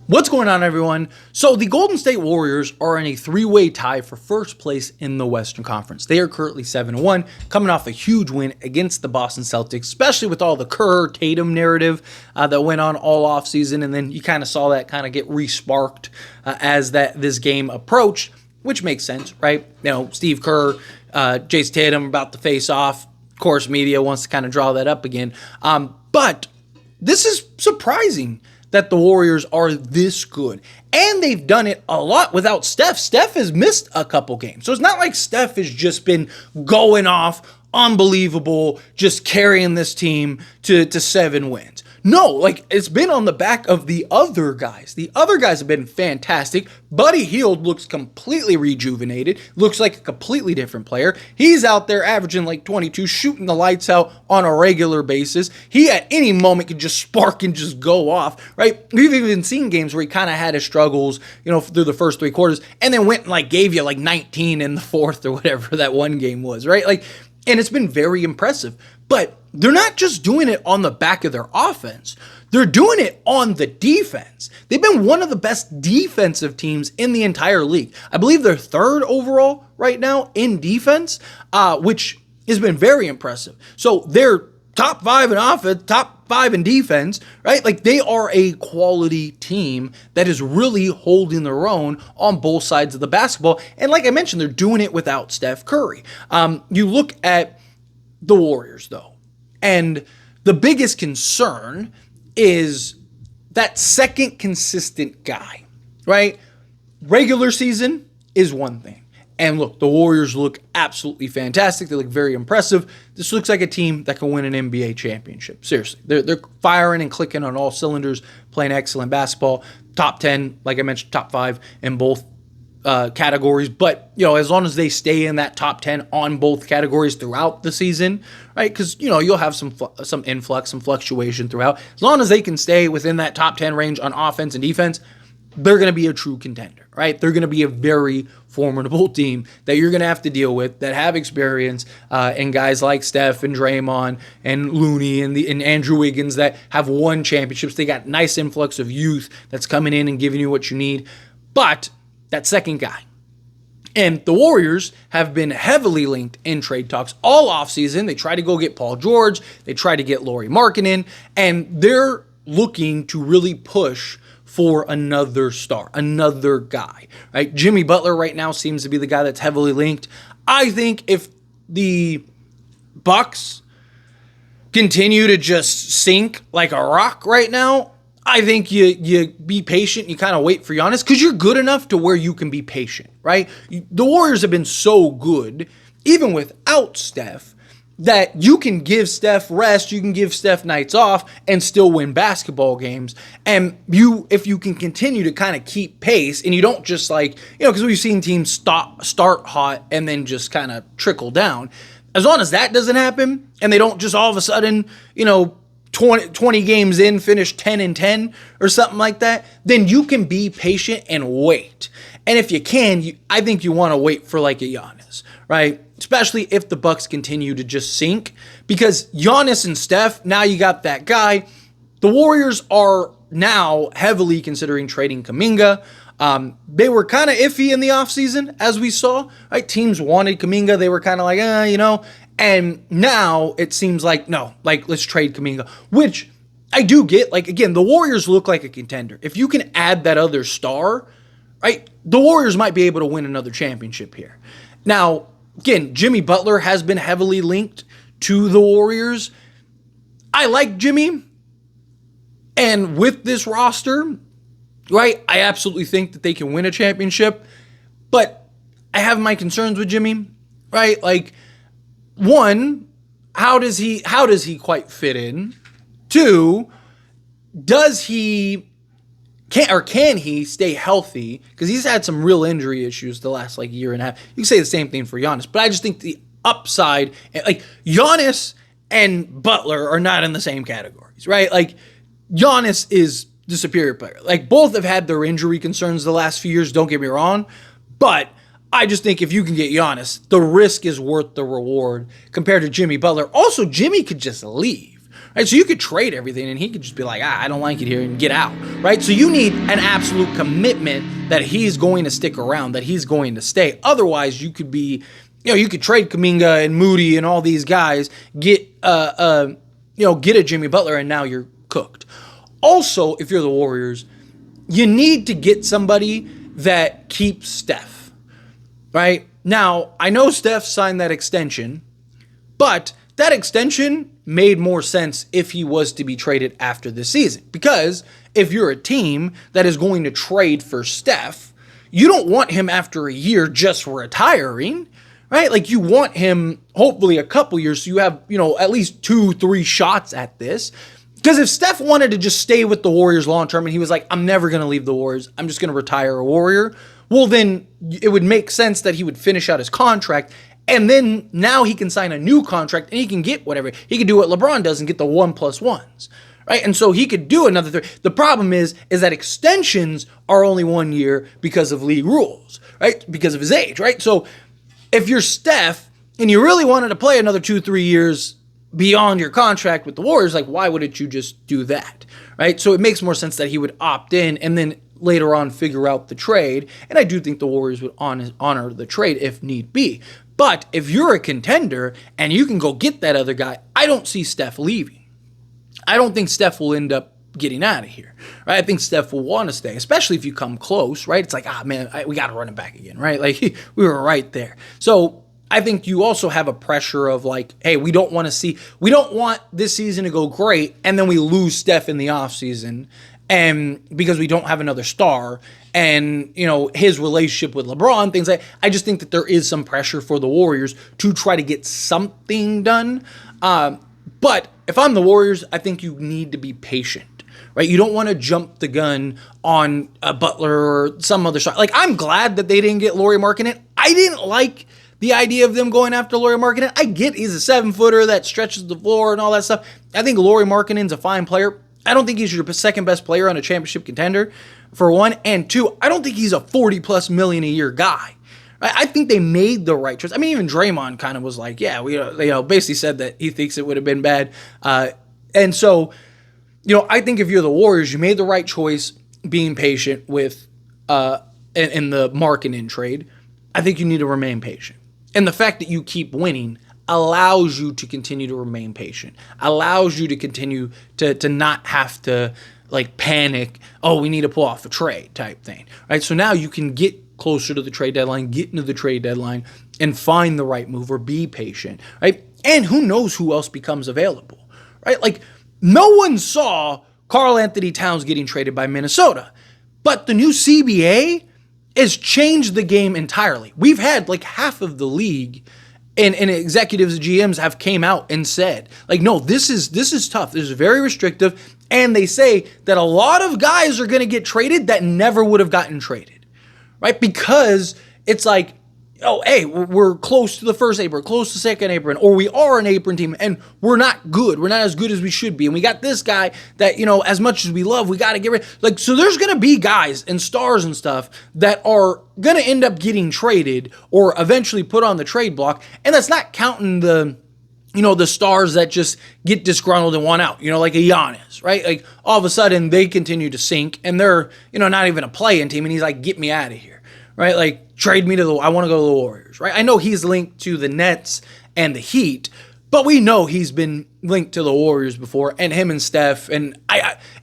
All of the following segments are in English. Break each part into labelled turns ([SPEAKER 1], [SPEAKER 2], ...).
[SPEAKER 1] What's going on, everyone? So the Golden State Warriors are in a three-way tie for first place in the Western Conference. They are currently 7-1, coming off a huge win against the Boston Celtics, especially with all the Kerr-Tatum narrative that went on all offseason, and then you kind of saw that kind of get re-sparked as this game approached, which makes sense, right? You know, Steve Kerr, Jason Tatum about to face off. Of course, media wants to kind of draw that up again. But this is surprising that the Warriors are this good. And they've done it a lot without Steph. Steph has missed a couple games. So it's not like Steph has just been going off, unbelievable, just carrying this team to 7 wins. No, like it's been on the back of the other guys. The other guys have been fantastic. Buddy Hield looks completely rejuvenated, looks like a completely different player. He's out there averaging like 22, shooting the lights out on a regular basis. He at any moment could just spark and just go off, right? We've even seen games where he kind of had his struggles, through the first 3 quarters, and then went and like gave you like 19 in the fourth or whatever that one game was, right? And it's been very impressive. But they're not just doing it on the back of their offense. They're doing it on the defense. They've been one of the best defensive teams in the entire league. I believe they're 3rd overall right now in defense, which has been very impressive. So they're top 5 in offense, top 5 in defense, right? Like they are a quality team that is really holding their own on both sides of the basketball. And like I mentioned, they're doing it without Steph Curry. You look at the Warriors, though, and the biggest concern is that second consistent guy, right? Regular season is one thing. And look, the Warriors look absolutely fantastic. They look very impressive. This looks like a team that can win an NBA championship. Seriously, they're firing and clicking on all cylinders, playing excellent basketball. Top 10, like I mentioned, top 5 in both categories. But, as long as they stay in that top 10 on both categories throughout the season, right? Because, you'll have some influx, some fluctuation throughout. As long as they can stay within that top 10 range on offense and defense, they're going to be a true contender, right? They're going to be a very formidable team that you're going to have to deal with, that have experience, and guys like Steph and Draymond and Looney and Andrew Wiggins that have won championships. They got nice influx of youth that's coming in and giving you what you need. But that second guy. And the Warriors have been heavily linked in trade talks all offseason. They try to go get Paul George. They try to get Lauri Markkanen. And they're looking to really push for another star, another guy, right? Jimmy Butler right now seems to be the guy that's heavily linked. I think if the Bucks continue to just sink like a rock right now, I think you be patient. You kind of wait for Giannis because you're good enough to where you can be patient, right? The Warriors have been so good, even without Steph, that you can give Steph rest, you can give Steph nights off, and still win basketball games. And if you can continue to kind of keep pace, and you don't just because we've seen teams start hot and then just kind of trickle down. As long as that doesn't happen, and they don't just all of a sudden, 20 games in, finish 10-10 or something like that, then you can be patient and wait. And if you can, I think you want to wait for like a Giannis, right? Especially if the Bucks continue to just sink. Because Giannis and Steph, now you got that guy. The Warriors are now heavily considering trading Kuminga. They were kind of iffy in the offseason, as we saw, right? Teams wanted Kuminga. They were kind of like, And now it seems like, no, let's trade Kuminga, which I do get. Again, the Warriors look like a contender. If you can add that other star, right, the Warriors might be able to win another championship here. Now, again, Jimmy Butler has been heavily linked to the Warriors. I like Jimmy. And with this roster, right, I absolutely think that they can win a championship. But I have my concerns with Jimmy, right? One, how does he quite fit in? 2, can he stay healthy? Because he's had some real injury issues the last year and a half. You can say the same thing for Giannis, but I just think the upside, Giannis and Butler are not in the same categories, right? Giannis is the superior player. Both have had their injury concerns the last few years, don't get me wrong, but I just think if you can get Giannis, the risk is worth the reward compared to Jimmy Butler. Also, Jimmy could just leave, right? So you could trade everything and he could just be like, I don't like it here and get out, right? So you need an absolute commitment that he's going to stick around, that he's going to stay. Otherwise, you could be, you could trade Kuminga and Moody and all these guys, get a Jimmy Butler, and now you're cooked. Also, if you're the Warriors, you need to get somebody that keeps Steph, right? Now, I know Steph signed that extension, but that extension made more sense if he was to be traded after this season. Because if you're a team that is going to trade for Steph, you don't want him after a year just retiring, right? Like, you want him hopefully a couple years so you have, at least 2-3 shots at this. Because if Steph wanted to just stay with the Warriors long term and he was like, I'm never going to leave the Warriors, I'm just going to retire a Warrior, well, then it would make sense that he would finish out his contract, and then now he can sign a new contract and he can get whatever. He could do what LeBron does and get the 1+1s, right? And so he could do another 3. The problem is that extensions are only 1 year because of league rules, right? Because of his age, right? So if you're Steph and you really wanted to play another 2-3 years beyond your contract with the Warriors, like, why wouldn't you just do that, right? So it makes more sense that he would opt in and then later on figure out the trade. And I do think the Warriors would honor the trade if need be. But if you're a contender and you can go get that other guy, I don't see Steph leaving. I don't think Steph will end up getting out of here, right? I think Steph will want to stay, especially if you come close, right? It's like, we got to run it back again, right? Like, we were right there. So I think you also have a pressure of like, hey, we don't want this season to go great and then we lose Steph in the offseason, and because we don't have another star and, his relationship with LeBron, things like, I just think that there is some pressure for the Warriors to try to get something done. But if I'm the Warriors, I think you need to be patient, right? You don't want to jump the gun on a Butler or some other star. Like, I'm glad that they didn't get Lauri Markkanen. I didn't like the idea of them going after Lauri Markkanen. I get he's a 7-footer that stretches the floor and all that stuff. I think Lauri Markkanen's a fine player. I don't think he's your second best player on a championship contender, for one. And two, I don't think he's a $40+ million a year guy. I think they made the right choice. I mean, even Draymond kind of was like, yeah, we basically said that he thinks it would have been bad. And so, I think if you're the Warriors, you made the right choice being patient with in the Markkanen trade. I think you need to remain patient. And the fact that you keep winning allows you to continue to remain patient, allows you to continue to not have to like panic, oh, we need to pull off a trade type thing, right? So now you can get closer to the trade deadline, get into the trade deadline and find the right move or be patient, right? And who knows who else becomes available, right? Like, no one saw Karl Anthony Towns getting traded by Minnesota, but the new CBA has changed the game entirely. We've had like half of the league and executives and GMs have came out and said, like, no, this is tough. This is very restrictive. And they say that a lot of guys are going to get traded that never would have gotten traded, right? Because it's like, oh, hey, we're close to the first apron, close to second apron, or we are an apron team, and we're not good. We're not as good as we should be. And we got this guy that, as much as we love, we got to get rid of. Like, so there's going to be guys and stars and stuff that are going to end up getting traded or eventually put on the trade block. And that's not counting the stars that just get disgruntled and want out, like a Giannis, right? Like, all of a sudden they continue to sink and they're, not even a play-in team. And he's like, get me out of here, right? Like, trade me I want to go to the Warriors, right? I know he's linked to the Nets and the Heat, but we know he's been linked to the Warriors before, and him and Steph. And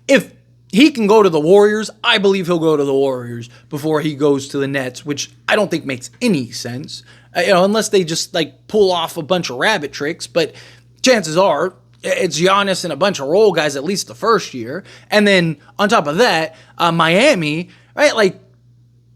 [SPEAKER 1] if he can go to the Warriors, I believe he'll go to the Warriors before he goes to the Nets, which I don't think makes any sense, unless they just like pull off a bunch of rabbit tricks. But chances are it's Giannis and a bunch of role guys at least the first year. And then on top of that, Miami, right? Like,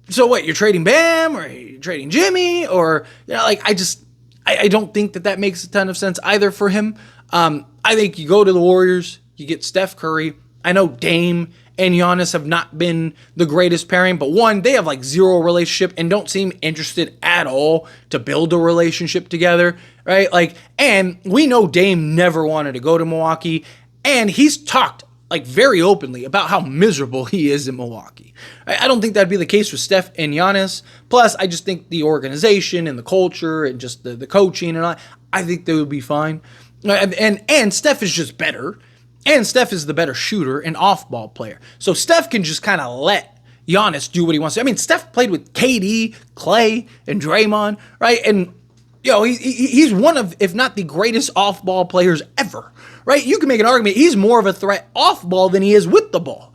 [SPEAKER 1] so what, you're trading Bam or you're trading Jimmy or, I don't think that makes a ton of sense either for him. I think you go to the Warriors, you get Steph Curry. I know Dame and Giannis have not been the greatest pairing, but one, they have like zero relationship and don't seem interested at all to build a relationship together, right? Like, and we know Dame never wanted to go to Milwaukee, and he's talked like very openly about how miserable he is in Milwaukee. I don't think that'd be the case with Steph and Giannis. Plus, I just think the organization and the culture and just the coaching and all, I think they would be fine. And Steph is just better. And Steph is the better shooter and off-ball player. So Steph can just kind of let Giannis do what he wants to. I mean, Steph played with KD, Clay, and Draymond, right? And, he's one of, if not the greatest off-ball players ever, right? You can make an argument he's more of a threat off-ball than he is with the ball,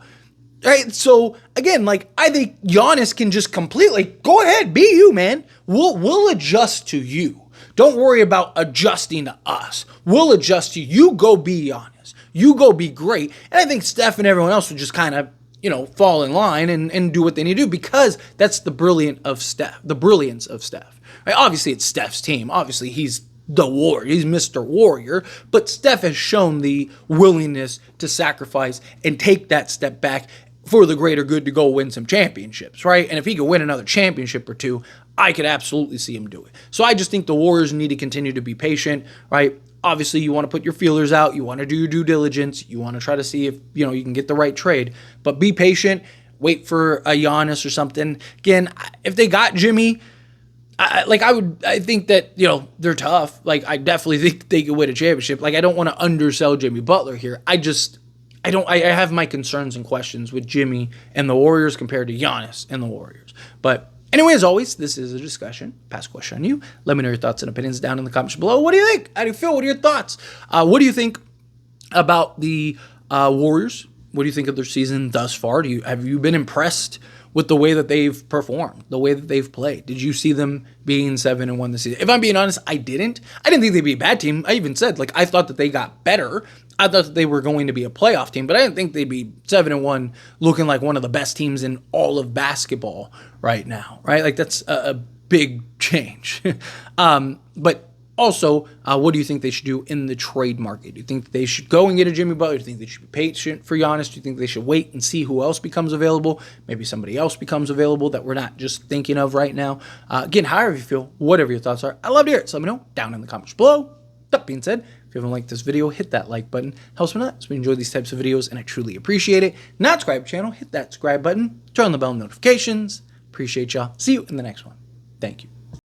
[SPEAKER 1] right? So, again, I think Giannis can just completely, go ahead, be you, man. We'll adjust to you. Don't worry about adjusting to us. We'll adjust to you. You go be Giannis. You go be great. And I think Steph and everyone else would just kind of, fall in line and do what they need to do, because that's the brilliance of Steph. Right? Obviously, it's Steph's team. Obviously, he's the warrior. He's Mr. Warrior. But Steph has shown the willingness to sacrifice and take that step back for the greater good to go win some championships, right? And if he could win another championship or two, I could absolutely see him do it. So I just think the Warriors need to continue to be patient, right? Obviously, you want to put your feelers out. You want to do your due diligence. You want to try to see if, you can get the right trade. But be patient. Wait for a Giannis or something. Again, if they got Jimmy, I think that, they're tough. I definitely think they could win a championship. I don't want to undersell Jimmy Butler here. I have my concerns and questions with Jimmy and the Warriors compared to Giannis and the Warriors. But anyway, as always, this is a discussion. Pass question on you. Let me know your thoughts and opinions down in the comments below. What do you think? How do you feel? What are your thoughts? What do you think about the Warriors? What do you think of their season thus far? Have you been impressed with the way that they've performed, the way that they've played? Did you see them being 7-1 this season? If I'm being honest, I didn't. I didn't think they'd be a bad team. I even said, I thought that they got better. I thought that they were going to be a playoff team, but I didn't think they'd be 7-1 looking like one of the best teams in all of basketball right now, right? That's a big change. But also, what do you think they should do in the trade market? Do you think they should go and get a Jimmy Butler? Do you think they should be patient for Giannis? Do you think they should wait and see who else becomes available? Maybe somebody else becomes available that we're not just thinking of right now. Again, however you feel, whatever your thoughts are, I love to hear it. So let me know down in the comments below. That being said, if you haven't liked this video, hit that like button. Helps me a lot. So we enjoy these types of videos, and I truly appreciate it. Not subscribe to the channel, hit that subscribe button. Turn on the bell notifications. Appreciate y'all. See you in the next one. Thank you.